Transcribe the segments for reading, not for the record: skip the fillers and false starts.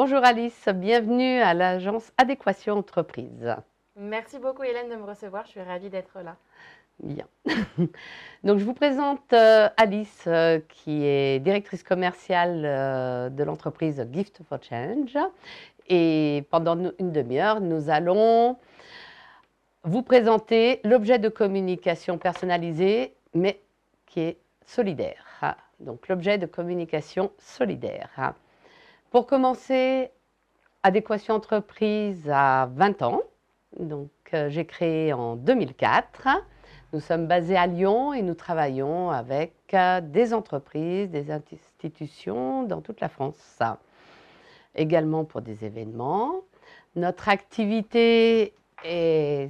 Bonjour Alice, bienvenue à l'agence Adéquation Entreprise. Merci beaucoup Hélène de me recevoir, je suis ravie d'être là. Bien. Donc je vous présente Alice qui est directrice commerciale de l'entreprise Gift for Change. Et pendant une demi-heure, nous allons vous présenter l'objet de communication personnalisé, mais qui est solidaire. Donc l'objet de communication solidaire. Pour commencer, Adéquation Entreprise a 20 ans. Donc, j'ai créé en 2004. Nous sommes basés à Lyon et nous travaillons avec des entreprises, des institutions dans toute la France. Également pour des événements. Notre activité est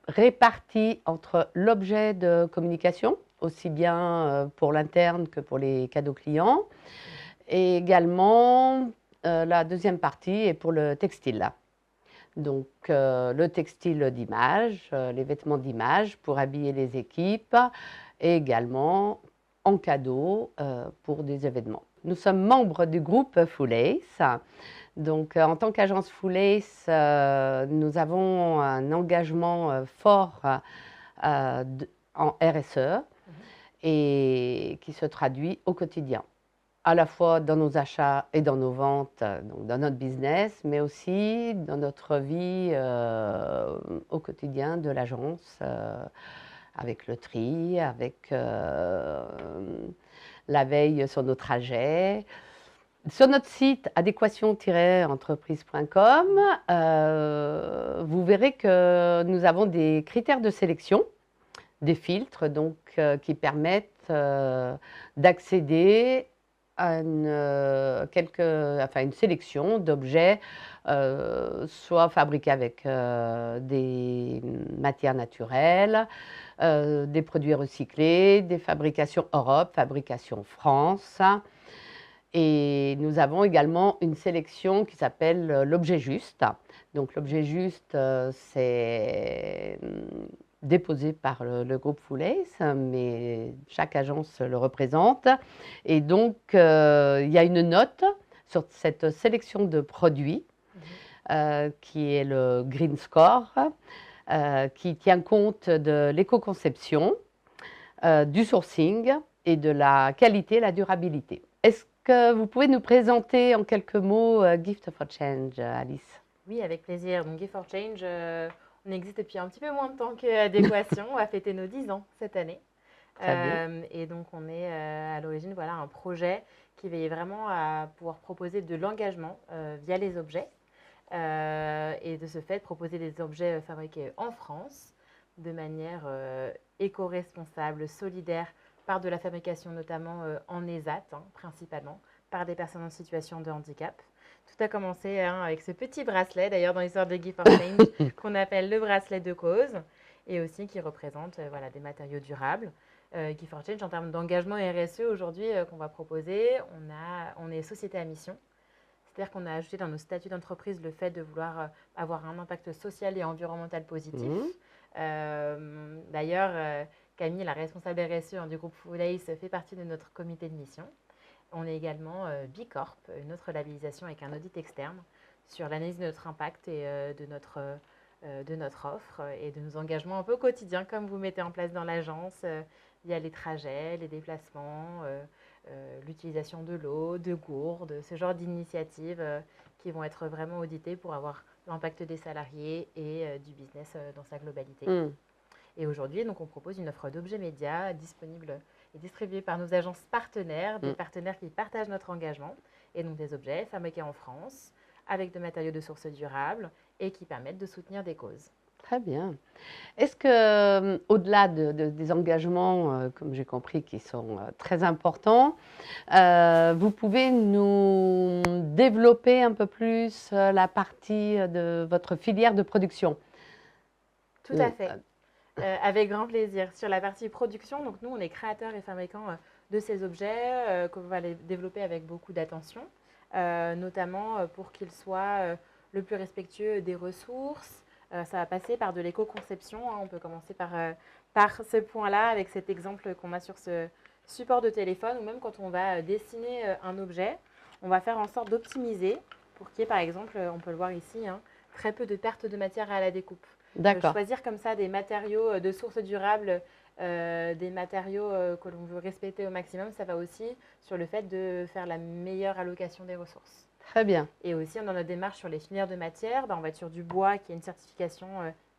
répartie entre l'objet de communication, aussi bien pour l'interne que pour les cadeaux clients, et également la deuxième partie est pour le textile. Donc, le textile d'image, les vêtements d'image pour habiller les équipes et également en cadeau pour des événements. Nous sommes membres du groupe Full Ace. Donc, en tant qu'agence Full Ace, nous avons un engagement fort en RSE et qui se traduit au quotidien, à la fois dans nos achats et dans nos ventes, donc dans notre business, mais aussi dans notre vie au quotidien de l'agence, avec le tri, avec la veille sur nos trajets. Sur notre site adéquation-entreprise.com, vous verrez que nous avons des critères de sélection, des filtres donc, qui permettent d'accéder à une sélection d'objets, soit fabriqués avec des matières naturelles, des produits recyclés, des fabrications Europe, fabrications France. Et nous avons également une sélection qui s'appelle l'objet juste. Donc l'objet juste, c'est déposé par le groupe Full Ace, mais chaque agence le représente. Et donc, il y a une note sur cette sélection de produits qui est le Green Score, qui tient compte de l'éco-conception, du sourcing et de la qualité et la durabilité. Est-ce que vous pouvez nous présenter en quelques mots Gift for Change, Alice? Oui, avec plaisir. Donc Gift for Change, on existe depuis un petit peu moins de temps qu'Adéquation. On va fêter nos 10 ans cette année. Très bien. Et donc on est à l'origine un projet qui veille vraiment à pouvoir proposer de l'engagement via les objets. Et de ce fait, proposer des objets fabriqués en France de manière éco-responsable, solidaire, par de la fabrication notamment en ESAT, principalement, par des personnes en situation de handicap. Tout a commencé avec ce petit bracelet, d'ailleurs dans l'histoire de Gift for Change, qu'on appelle le bracelet de cause, et aussi qui représente des matériaux durables. Gift for Change, en termes d'engagement RSE, aujourd'hui, qu'on va proposer, on est société à mission. C'est-à-dire qu'on a ajouté dans nos statuts d'entreprise le fait de vouloir avoir un impact social et environnemental positif. D'ailleurs, Camille, la responsable RSE du groupe Full Ace, fait partie de notre comité de mission. On est également Bicorp, une autre labellisation avec un audit externe sur l'analyse de notre impact et de notre offre et de nos engagements un peu quotidiens, comme vous mettez en place dans l'agence, via les trajets, les déplacements, l'utilisation de l'eau, de gourdes, ce genre d'initiatives qui vont être vraiment auditées pour avoir l'impact des salariés et du business dans sa globalité. Et aujourd'hui, donc, on propose une offre d'objets médias disponible et distribuée par nos agences partenaires, des partenaires qui partagent notre engagement, et donc des objets fabriqués en France avec de matériaux de sources durables et qui permettent de soutenir des causes. Très bien. Est-ce que, au-delà des engagements, comme j'ai compris, qui sont très importants, vous pouvez nous développer un peu plus la partie de votre filière de production? Tout à fait. Avec grand plaisir. Sur la partie production, donc nous, on est créateurs et fabricants de ces objets qu'on va les développer avec beaucoup d'attention, notamment pour qu'ils soient le plus respectueux des ressources. Ça va passer par de l'éco-conception. On peut commencer par ce point-là, avec cet exemple qu'on a sur ce support de téléphone, ou même quand on va dessiner un objet, on va faire en sorte d'optimiser pour qu'il y ait, par exemple, on peut le voir ici, hein, très peu de pertes de matière à la découpe. D'accord. Choisir comme ça des matériaux de sources durables, des matériaux que l'on veut respecter au maximum, ça va aussi sur le fait de faire la meilleure allocation des ressources. Très bien. Et aussi, dans notre démarche sur les filières de matière, on va être sur du bois qui a une certification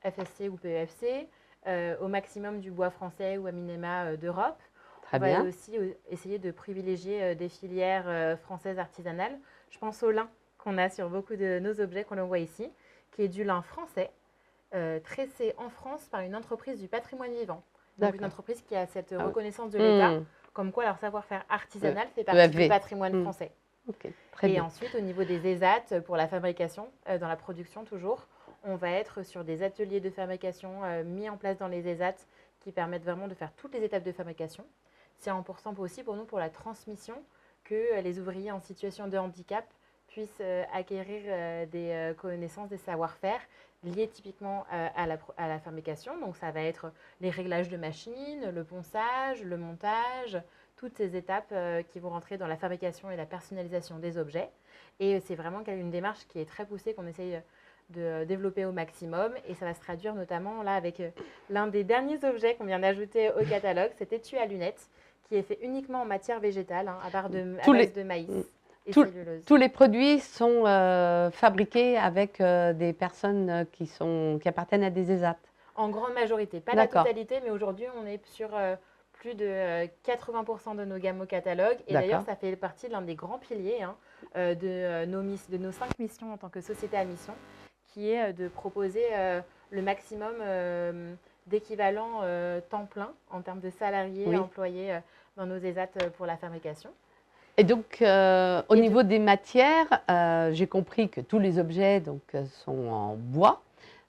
FSC ou PEFC, au maximum du bois français ou Aminema d'Europe. Très On va bien. aussi essayer de privilégier des filières françaises artisanales. Je pense au lin qu'on a sur beaucoup de nos objets qu'on le voit ici, qui est du lin français, tressé en France par une entreprise du patrimoine vivant. Donc une entreprise qui a cette reconnaissance de l'État, comme quoi leur savoir-faire artisanal fait partie du patrimoine français. Okay, très bien. Ensuite, au niveau des ESAT, pour la fabrication, dans la production toujours, on va être sur des ateliers de fabrication mis en place dans les ESAT qui permettent vraiment de faire toutes les étapes de fabrication. C'est important aussi pour nous, pour la transmission, que les ouvriers en situation de handicap puissent acquérir des connaissances, des savoir-faire liés typiquement à la fabrication. Donc ça va être les réglages de machines, le ponçage, le montage, toutes ces étapes qui vont rentrer dans la fabrication et la personnalisation des objets. Et c'est vraiment une démarche qui est très poussée, qu'on essaye de développer au maximum. Et ça va se traduire notamment là avec l'un des derniers objets qu'on vient d'ajouter au catalogue, cet étui à lunettes, qui est fait uniquement en matière végétale, hein, à base de maïs et cellulose. Tous les produits sont fabriqués avec des personnes qui appartiennent à des ESAT. En grande majorité, pas la totalité, mais aujourd'hui on est sur plus de 80% de nos gammes au catalogue. Et d'ailleurs, ça fait partie de l'un des grands piliers de nos 5 missions en tant que société à mission, qui est de proposer le maximum d'équivalents temps plein en termes de salariés employés dans nos ESAT pour la fabrication. Et donc, au niveau des matières, j'ai compris que tous les objets sont en bois.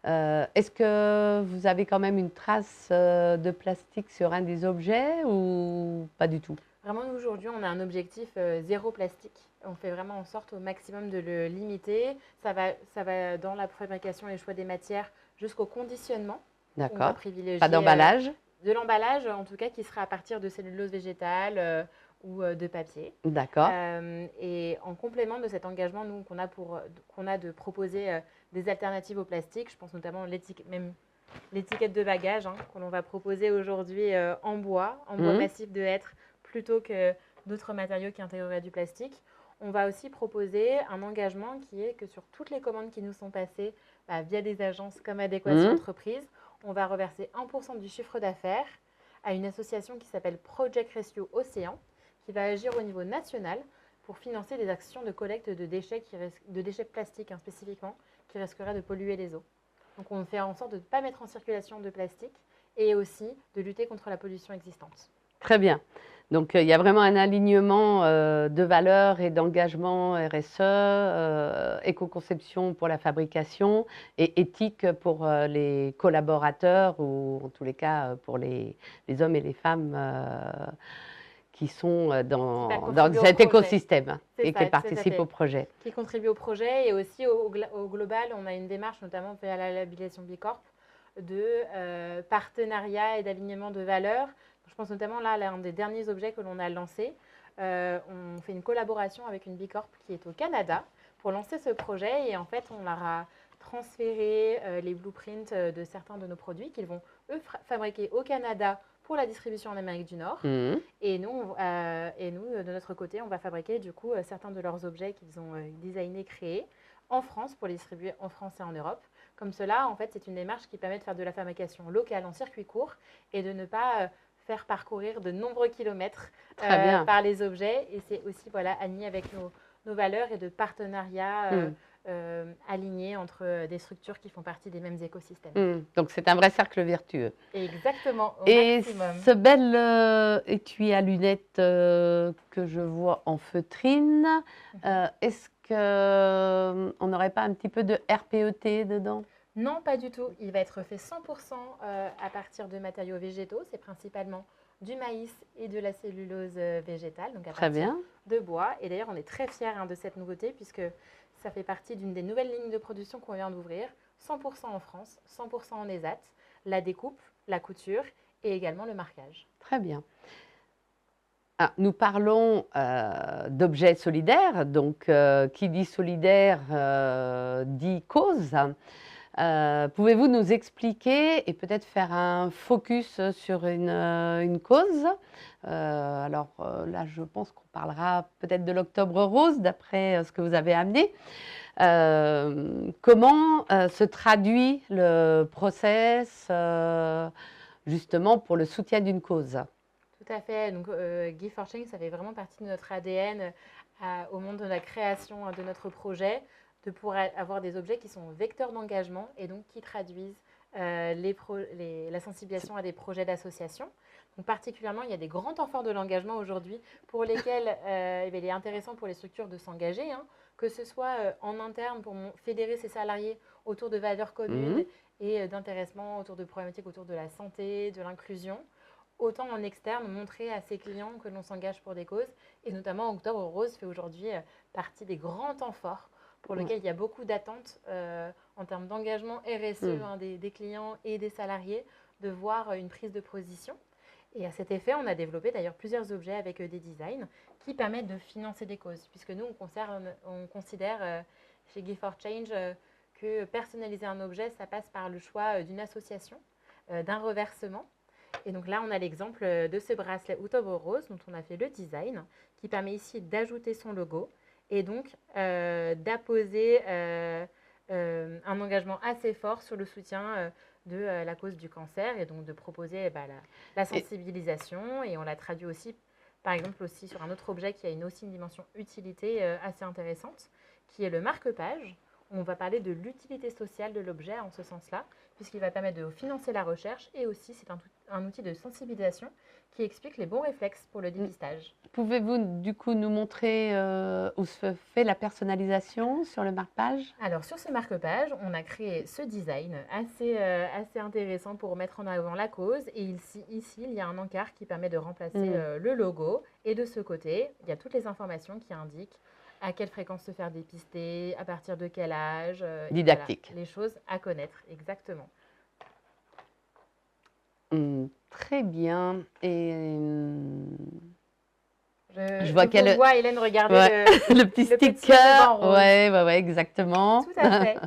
Est-ce que vous avez quand même une trace de plastique sur un des objets ou pas du tout? Vraiment, nous, aujourd'hui, on a un objectif zéro plastique. On fait vraiment en sorte au maximum de le limiter. Ça va dans la fabrication et le choix des matières jusqu'au conditionnement. D'accord. Pas d'emballage? De l'emballage, en tout cas, qui sera à partir de cellulose végétale ou de papier. D'accord. Et en complément de cet engagement, nous, qu'on a de proposer des alternatives au plastique, je pense notamment l'étiquette de bagage que l'on va proposer aujourd'hui en bois massif de hêtre, plutôt que d'autres matériaux qui intégreraient du plastique. On va aussi proposer un engagement qui est que sur toutes les commandes qui nous sont passées via des agences comme Adéquation Entreprise, on va reverser 1% du chiffre d'affaires à une association qui s'appelle Project Rescue Océan, qui va agir au niveau national pour financer des actions de collecte de déchets, plastiques spécifiquement, qui risqueraient de polluer les eaux. Donc on fait en sorte de ne pas mettre en circulation de plastique et aussi de lutter contre la pollution existante. Très bien. Donc il y a vraiment un alignement de valeurs et d'engagement RSE, éco-conception pour la fabrication et éthique pour les collaborateurs ou en tous les cas pour les hommes et les femmes qui sont dans cet écosystème et qui participent au projet. Qui contribuent au projet et aussi au global, on a une démarche notamment via la labellisation Bicorp de partenariat et d'alignement de valeurs. Je pense notamment là, l'un des derniers objets que l'on a lancé. On fait une collaboration avec une Bicorp qui est au Canada pour lancer ce projet et en fait, on leur a transféré les blueprints de certains de nos produits qu'ils vont, eux, fabriquer au Canada pour la distribution en Amérique du Nord. Et nous, de notre côté, on va fabriquer du coup certains de leurs objets qu'ils ont designés, créés en France pour les distribuer en France et en Europe. Comme cela, en fait, c'est une démarche qui permet de faire de la fabrication locale en circuit court et de ne pas faire parcourir de nombreux kilomètres par les objets. Et c'est aussi aligné avec nos valeurs et de partenariat alignés entre des structures qui font partie des mêmes écosystèmes. Donc c'est un vrai cercle vertueux. Exactement, au maximum. Ce bel étui à lunettes que je vois en feutrine, est-ce qu'on n'aurait pas un petit peu de RPET dedans? Non, pas du tout. Il va être fait 100% à partir de matériaux végétaux. C'est principalement du maïs et de la cellulose végétale, donc à partir de bois. Et d'ailleurs, on est très fiers de cette nouveauté puisque ça fait partie d'une des nouvelles lignes de production qu'on vient d'ouvrir. 100% en France, 100% en ESAT, la découpe, la couture et également le marquage. Très bien. Ah, nous parlons d'objets solidaires, donc qui dit solidaire dit cause. Pouvez-vous nous expliquer et peut-être faire un focus sur une cause? Alors là, je pense qu'on parlera peut-être de l'Octobre Rose, d'après ce que vous avez amené. Comment se traduit le process justement pour le soutien d'une cause? Tout à fait. Donc, Give for Change, ça fait vraiment partie de notre ADN au moment de la création de notre projet, de pouvoir avoir des objets qui sont vecteurs d'engagement et donc qui traduisent la sensibilisation à des projets d'association. Donc, particulièrement, il y a des grands temps forts de l'engagement aujourd'hui pour lesquels il est intéressant pour les structures de s'engager, hein, que ce soit en interne pour fédérer ses salariés autour de valeurs communes et d'intéressement autour de problématiques autour de la santé, de l'inclusion, autant en externe, montrer à ses clients que l'on s'engage pour des causes. Et notamment, Octobre Rose fait aujourd'hui partie des grands temps forts pour lesquels il y a beaucoup d'attentes en termes d'engagement RSE des clients et des salariés, de voir une prise de position. Et à cet effet, on a développé d'ailleurs plusieurs objets avec des designs qui permettent de financer des causes. Puisque nous, on considère chez Give for Change que personnaliser un objet, ça passe par le choix d'une association, d'un reversement. Et donc là, on a l'exemple de ce bracelet Octobre Rose dont on a fait le design, qui permet ici d'ajouter son logo et donc d'apposer un engagement assez fort sur le soutien de la cause du cancer et donc de proposer la sensibilisation. Et on l'a traduit aussi, par exemple, aussi sur un autre objet qui a aussi une dimension utilité assez intéressante, qui est le marque-page. On va parler de l'utilité sociale de l'objet en ce sens-là, puisqu'il va permettre de financer la recherche et aussi c'est un outil de sensibilisation qui explique les bons réflexes pour le dépistage. Pouvez-vous du coup nous montrer où se fait la personnalisation sur le marque-page? Alors sur ce marque-page, on a créé ce design assez intéressant pour mettre en avant la cause. Et ici, il y a un encart qui permet de remplacer le logo. Et de ce côté, il y a toutes les informations qui indiquent à quelle fréquence se faire dépister, à partir de quel âge. Didactique. Voilà, les choses à connaître, exactement. Très bien. Et je vois qu'elle voit Hélène regarder le petit sticker. Ouais, exactement. Tout à fait.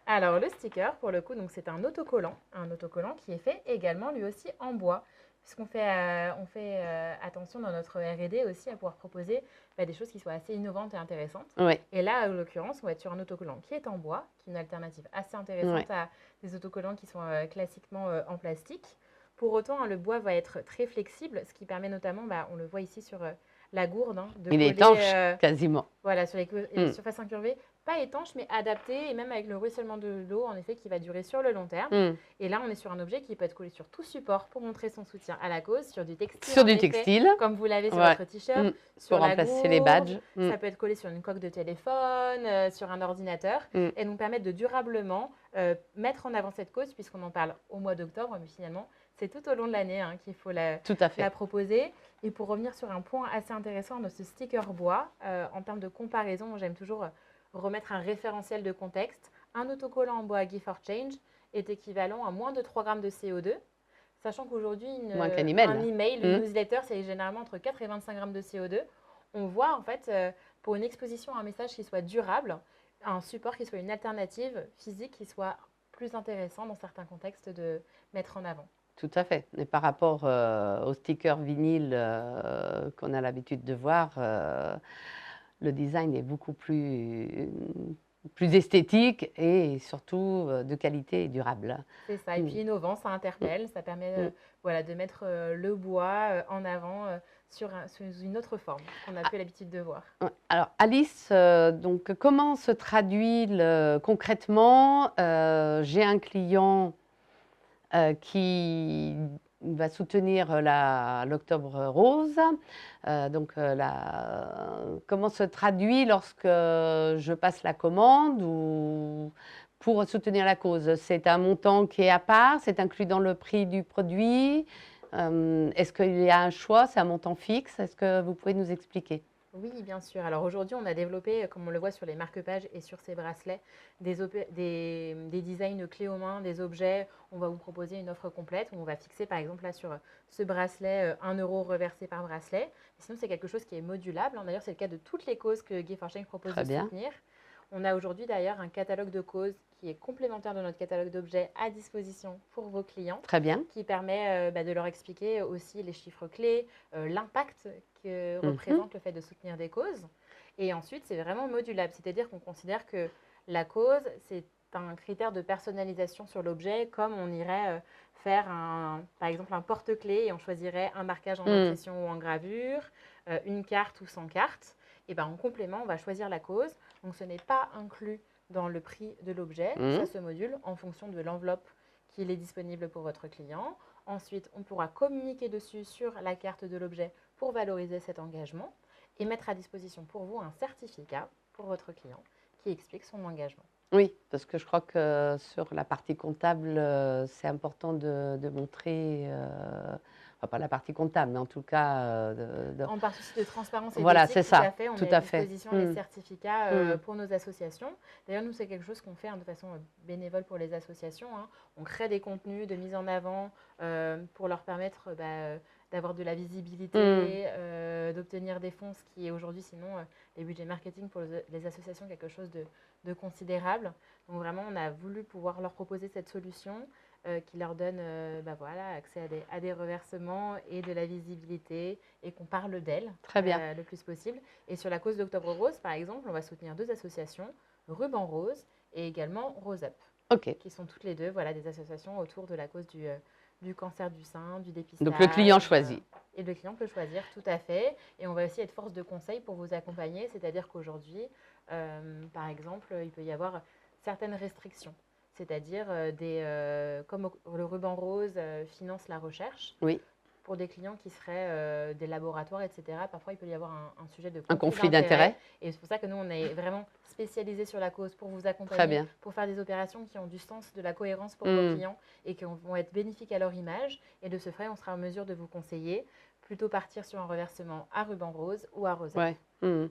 Alors le sticker, pour le coup, donc c'est un autocollant qui est fait également lui aussi en bois, puisqu'on fait, attention dans notre R&D aussi à pouvoir proposer des choses qui soient assez innovantes et intéressantes. Ouais. Et là, en l'occurrence, on va être sur un autocollant qui est en bois, qui est une alternative assez intéressante à des autocollants qui sont classiquement en plastique. Pour autant, le bois va être très flexible, ce qui permet notamment, on le voit ici sur la gourde, de il est étanche quasiment. Voilà, sur les surfaces incurvées, pas étanche, mais adapté, et même avec le ruissellement de l'eau, en effet, qui va durer sur le long terme. Et là, on est sur un objet qui peut être collé sur tout support pour montrer son soutien à la cause, sur du textile. Sur du textile. Comme vous l'avez sur votre t-shirt. Pour remplacer les badges. Ça peut être collé sur une coque de téléphone, sur un ordinateur, et nous permettre de durablement mettre en avant cette cause, puisqu'on en parle au mois d'octobre, mais finalement, c'est tout au long de l'année qu'il faut la proposer. Et pour revenir sur un point assez intéressant de ce sticker bois, en termes de comparaison, j'aime toujours remettre un référentiel de contexte. Un autocollant en bois Give for Change est équivalent à moins de 3 grammes de CO2, sachant qu'aujourd'hui, un email, une newsletter, c'est généralement entre 4 et 25 grammes de CO2. On voit en fait, pour une exposition à un message qui soit durable, un support qui soit une alternative physique qui soit plus intéressant dans certains contextes de mettre en avant. Tout à fait. Et par rapport aux stickers vinyle qu'on a l'habitude de voir, le design est beaucoup plus esthétique et surtout de qualité et durable. C'est ça. Et puis innovant, ça interpelle, ça permet de mettre le bois en avant sous une autre forme qu'on n'a plus l'habitude de voir. Alors Alice, donc comment se traduit concrètement j'ai un client qui va soutenir l'Octobre Rose. Comment se traduit lorsque je passe la commande ou pour soutenir la cause? C'est un montant qui est à part? C'est inclus dans le prix du produit? Est-ce qu'il y a un choix? C'est un montant fixe? Est-ce que vous pouvez nous expliquer? Oui, bien sûr. Alors aujourd'hui, on a développé, comme on le voit sur les marque-pages et sur ces bracelets, des designs clés aux mains, des objets. On va vous proposer une offre complète où on va fixer, par exemple, là sur ce bracelet, 1 euro reversé par bracelet. Sinon, c'est quelque chose qui est modulable, hein. D'ailleurs, c'est le cas de toutes les causes que Gift for Change propose Très de bien, soutenir. On a aujourd'hui d'ailleurs un catalogue de causes qui est complémentaire de notre catalogue d'objets à disposition pour vos clients, très bien. qui permet de leur expliquer aussi les chiffres clés, l'impact que Mhm. représente le fait de soutenir des causes. Et ensuite, c'est vraiment modulable, c'est-à-dire qu'on considère que la cause, c'est un critère de personnalisation sur l'objet, comme on irait faire par exemple un porte-clés et on choisirait un marquage en Mm. impression ou en gravure, une carte ou sans carte. Et ben, en complément, on va choisir la cause. Donc ce n'est pas inclus dans le prix de l'objet, ça Mm. se module en fonction de l'enveloppe qu'il est disponible pour votre client. Ensuite, on pourra communiquer dessus sur la carte de l'objet pour valoriser cet engagement et mettre à disposition pour vous un certificat pour votre client qui explique son engagement. Oui, parce que je crois que sur la partie comptable, c'est important de montrer, enfin, pas la partie comptable, mais en tout cas, Par souci de transparence et voilà, d'éthique, c'est tout à ça, fait, on tout met à à fait. disposition les Mm. certificats Mm. pour nos associations. D'ailleurs, nous, c'est quelque chose qu'on fait de façon bénévole pour les associations, hein. On crée des contenus de mise en avant pour leur permettre d'avoir de la Mm. visibilité, d'obtenir des fonds, ce qui est aujourd'hui, sinon, les budgets marketing pour les associations, quelque chose de considérable. Donc vraiment, on a voulu pouvoir leur proposer cette solution qui leur donne voilà, accès à des reversements et de la visibilité et qu'on parle d'elle Très bien. le plus possible. Et sur la cause d'Octobre Rose, par exemple, on va soutenir 2 associations, Ruban Rose et également Rose Up, OK. qui sont toutes les deux voilà, des associations autour de la cause du cancer du sein, du Donc le client dépistage. choisit. Et le client peut choisir, tout à fait. Et on va aussi être force de conseil pour vous accompagner, c'est-à-dire qu'aujourd'hui, par exemple, il peut y avoir certaines restrictions. C'est-à-dire, comme le ruban rose finance la recherche, Oui, pour des clients qui seraient des laboratoires, etc., parfois il peut y avoir un sujet de un conflit conflit d'intérêt. d'intérêt. Et c'est pour ça que nous, on est vraiment spécialisés sur la cause pour vous Très accompagner, bien. pour faire des opérations qui ont du sens, de la cohérence pour vos Mm. clients et qui vont être bénéfiques à leur image. Et de ce fait, on sera en mesure de vous conseiller plutôt partir sur un reversement à ruban rose ou à rosette. Ouais. Mm.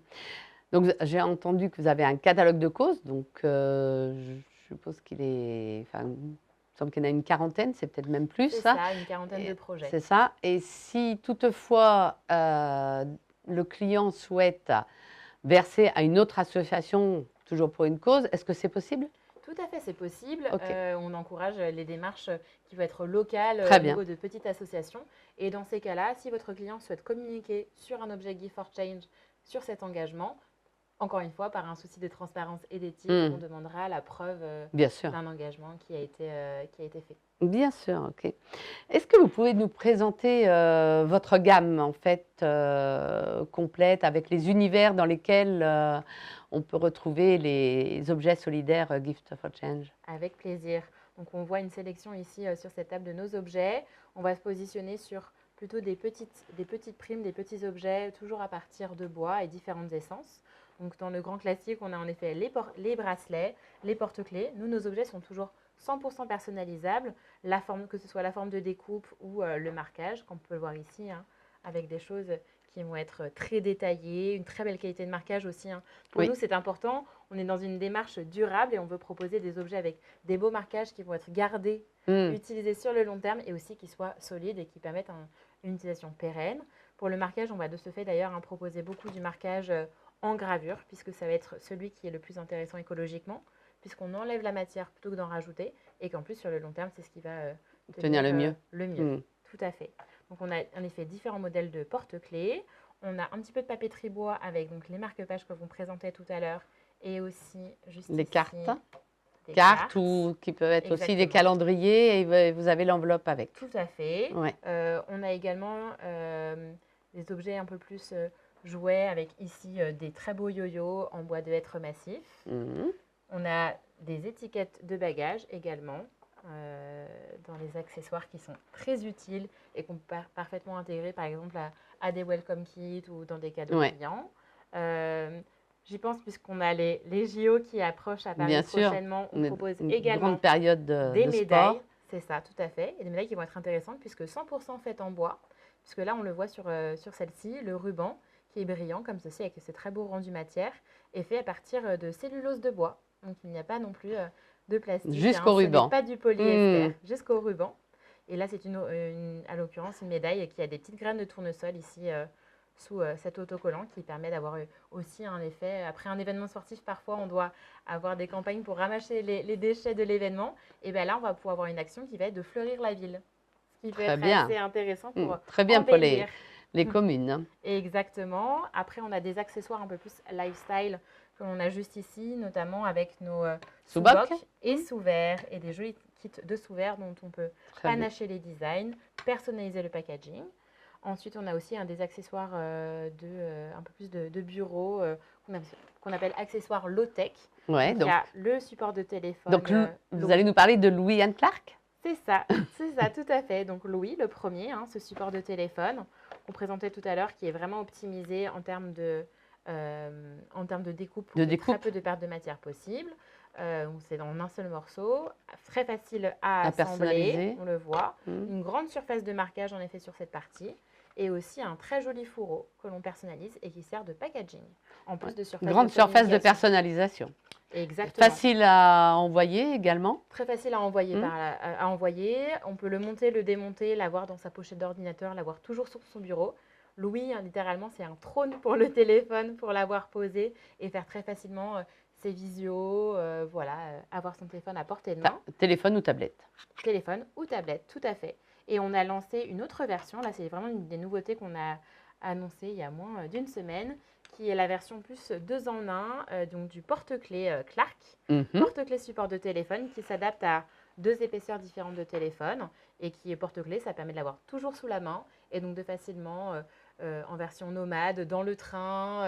Donc j'ai entendu que vous avez un catalogue de causes, donc je suppose qu'il est, enfin, il me semble qu'il y en a une quarantaine, c'est peut-être même plus, C'est ça. ça, une quarantaine de projets. C'est ça. Et si toutefois le client souhaite verser à une autre association, toujours pour une cause, est-ce que c'est possible? Tout à fait, c'est possible. Ok, On encourage les démarches qui vont être locales très au bien. niveau de petites associations. Et dans ces cas-là, si votre client souhaite communiquer sur un objet Gift for Change, sur cet engagement, encore une fois, par un souci de transparence et d'éthique, on Hmm, demandera la preuve bien sûr, d'un engagement qui a été fait. bien sûr, ok. Est-ce que vous pouvez nous présenter votre gamme en fait complète avec les univers dans lesquels on peut retrouver les objets solidaires Gift for Change? Avec plaisir. Donc on voit une sélection ici sur cette table de nos objets. On va se positionner sur plutôt des petites primes, des petits objets, toujours à partir de bois et différentes essences. Donc dans le grand classique, on a en effet les bracelets, les porte-clés. Nous, nos objets sont toujours 100% personnalisables, que ce soit la forme de découpe ou le marquage, comme on peut le voir ici, hein, avec des choses qui vont être très détaillées, une très belle qualité de marquage aussi, hein. Pour nous, Oui. c'est important. On est dans une démarche durable et on veut proposer des objets avec des beaux marquages qui vont être gardés, Hmm, utilisés sur le long terme et aussi qui soient solides et qui permettent une utilisation pérenne. Pour le marquage, on va de ce fait d'ailleurs proposer beaucoup du marquage en gravure, puisque ça va être celui qui est le plus intéressant écologiquement, puisqu'on enlève la matière plutôt que d'en rajouter, et qu'en plus sur le long terme, c'est ce qui va tenir tenir le mieux. le mieux. Hmm, Tout à fait. Donc on a en effet différents modèles de porte-clés. On a un petit peu de papeterie bois avec donc, les marque-pages que vous présentez tout à l'heure et aussi juste les ici cartes. des Cartes cartes. ou qui peuvent être aussi des Exactement. calendriers et vous avez l'enveloppe avec. Tout à fait. Ouais. On a également des objets un peu plus jouets avec ici des très beaux yo-yo en bois de hêtre massif. Mhm. On a des étiquettes de bagages également dans les accessoires qui sont très utiles et qu'on peut parfaitement intégrer par exemple à des welcome kits ou dans des cadeaux Ouais, clients. J'y pense puisqu'on a les JO qui approchent à Paris bien sûr. prochainement. On On est propose une grande également période des de médailles, sport. c'est ça, tout à fait. Et des médailles qui vont être intéressantes puisque 100% faites en bois, puisque là on le voit sur celle-ci, le ruban qui est brillant comme ceci, avec ces très beaux rendus matière, est fait à partir de cellulose de bois. Donc il n'y a pas non plus de plastique. Jusqu'au Ce ruban. n'est pas du polyester, jusqu'au ruban. Et là, c'est à l'occurrence une médaille qui a des petites graines de tournesol ici sous cet autocollant qui permet d'avoir aussi un effet. Après un événement sportif, parfois, on doit avoir des campagnes pour ramasser les déchets de l'événement. Et bien là, on va pouvoir avoir une action qui va être de fleurir la ville. Ce qui peut Très être bien. assez intéressant pour Très bien pour embellir. les communes. Exactement. Après, on a des accessoires un peu plus lifestyle que l'on a juste ici, notamment avec nos Sous-bocs. sous-bocs et sous-verres et des jolis kits de sous-verres dont on peut Très bien. panacher les designs, personnaliser le packaging. Ensuite, on a aussi des accessoires un peu plus de bureau qu'on appelle accessoires low-tech. Ouais, Donc, il y a le support de téléphone. donc vous allez nous parler de Louis Anne Clark? C'est ça, tout à fait. Donc Louis, le premier, ce support de téléphone qu'on présentait tout à l'heure, qui est vraiment optimisé en termes de découpe pour très peu de perte de matière possible. C'est en un seul morceau, très facile à assembler, on le voit. Une grande surface de marquage en effet sur cette partie. Et aussi un très joli fourreau que l'on personnalise et qui sert de packaging. En plus de surface grande surface de personnalisation. Exactement. Facile à envoyer également. Très facile à envoyer. On peut le monter, le démonter, l'avoir dans sa pochette d'ordinateur, l'avoir toujours sur son bureau. Louis, littéralement, c'est un trône pour le téléphone, pour l'avoir posé et faire très facilement ses visios, avoir son téléphone à portée de main. Téléphone ou tablette. Téléphone ou tablette, tout à fait. Et on a lancé une autre version, là c'est vraiment une des nouveautés qu'on a annoncées il y a moins d'une semaine, qui est la version plus 2 en 1, donc du porte-clés Clark, porte-clés support de téléphone qui s'adapte à 2 épaisseurs différentes de téléphone et qui est porte-clés, ça permet de l'avoir toujours sous la main et donc de facilement en version nomade, dans le train,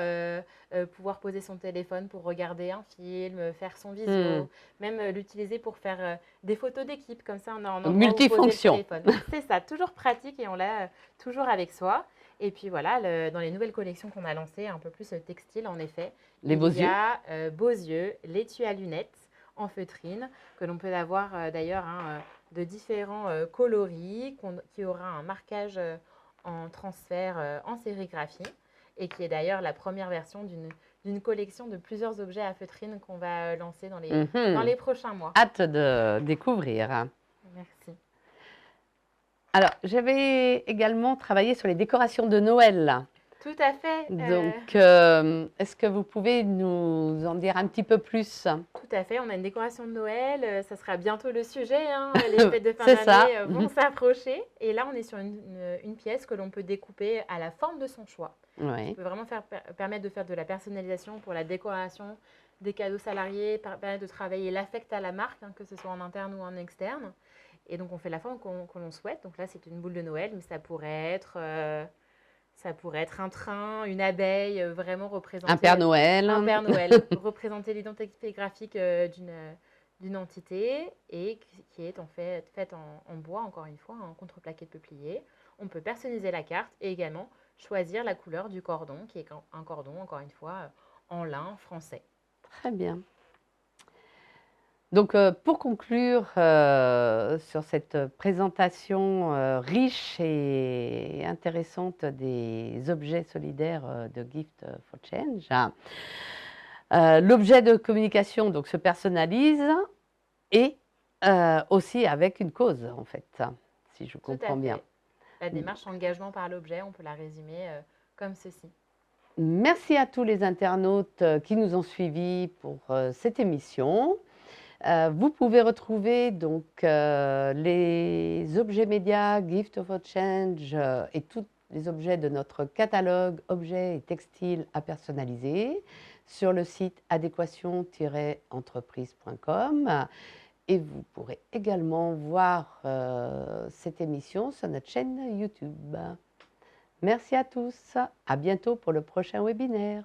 pouvoir poser son téléphone pour regarder un film, faire son visio, même l'utiliser pour faire des photos d'équipe, comme ça on a un endroit multifonction. où poser le téléphone. C'est ça, toujours pratique et on l'a toujours avec soi. Et puis voilà, dans les nouvelles collections qu'on a lancées, un peu plus textile en effet, il y a beaux yeux, l'étui à lunettes en feutrine, que l'on peut avoir d'ailleurs de différents coloris, qui aura un marquage en transfert en sérigraphie et qui est d'ailleurs la première version d'une collection de plusieurs objets à feutrine qu'on va lancer dans les prochains mois. Hâte de découvrir. Merci. Alors, j'avais également travaillé sur les décorations de Noël. Tout à fait. Donc, est-ce que vous pouvez nous en dire un petit peu plus? Tout à fait. On a une décoration de Noël. Ça sera bientôt le sujet. Les fêtes de fin d'année vont s'approcher. Et là, on est sur une pièce que l'on peut découper à la forme de son choix. Ouais. On peut vraiment permettre de faire de la personnalisation pour la décoration, des cadeaux salariés, permettre de travailler l'affect à la marque, que ce soit en interne ou en externe. Et donc, on fait la forme que l'on souhaite. Donc là, c'est une boule de Noël, mais ça pourrait être un train, une abeille, vraiment représenter… Un Père Noël. Un Père Noël, représenter l'identité graphique d'une entité et qui est en fait faite en bois, encore une fois, en contreplaqué de peuplier. On peut personnaliser la carte et également choisir la couleur du cordon, qui est un cordon, encore une fois, en lin français. Très bien. Donc, pour conclure sur cette présentation riche et intéressante des objets solidaires de Gift for Change, l'objet de communication donc, se personnalise et aussi avec une cause, en fait, si je comprends bien. La démarche engagement par l'objet, on peut la résumer comme ceci. Merci à tous les internautes qui nous ont suivis pour cette émission. Vous pouvez retrouver donc les objets médias Gift for Change et tous les objets de notre catalogue objets et textiles à personnaliser sur le site adéquation-entreprise.com et vous pourrez également voir cette émission sur notre chaîne YouTube. Merci à tous, à bientôt pour le prochain webinaire.